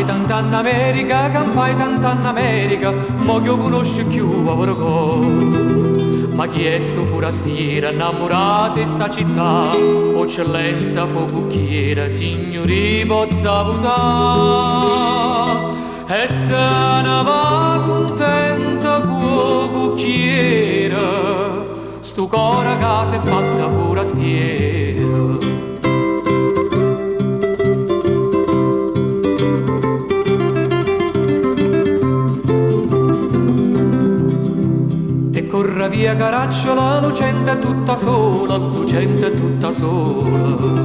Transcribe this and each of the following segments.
Campai tant'anna America, campai tant'anna America, mo che io conosco più povero cor. Ma chi è sto forastiero innamorato di sta città? Eccellenza focucchiera, signori pozza votà. E se ne va contenta con cucchiera, sto cora casa è fatta forastiera. Corra via caracciola, lucente è tutta sola, lucente è tutta sola.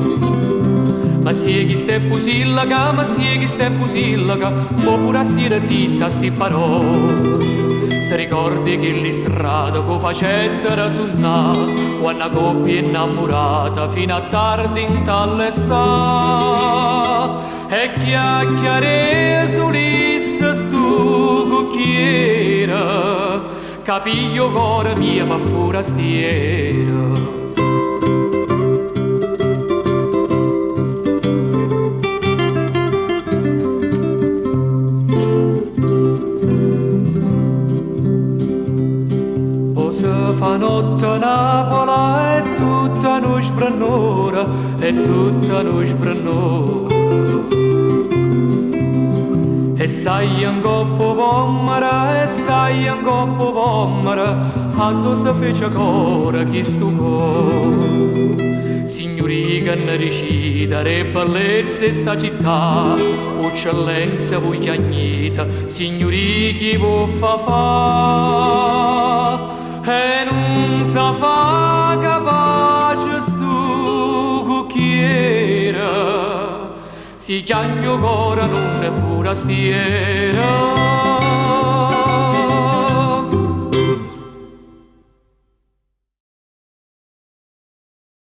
Ma sia chi ste pusillaca, ma sia chi ste pusillaca, mo forastiera zitta sti parole. Se ricordi che li strada co facettera sunnà, quando coppia innamorata fino a tardi in talle sta. E chiacchiare sulissa stu cucchiera, capiglio cuore mia ma forastiera. Poi se fa notte a Napola e tutta noi sbrannora, e tutta noi sbrannora. E sai un coppo vomara, e sai un coppo vomara, a dove si fece ancora chi sto cuore. Signori che ne recita, re bellezze sta città, eccellenza voi chiagnita, signori chi vuol fa, e non sa fa capace stu cucchiera, si chiagno cora non è forastiera.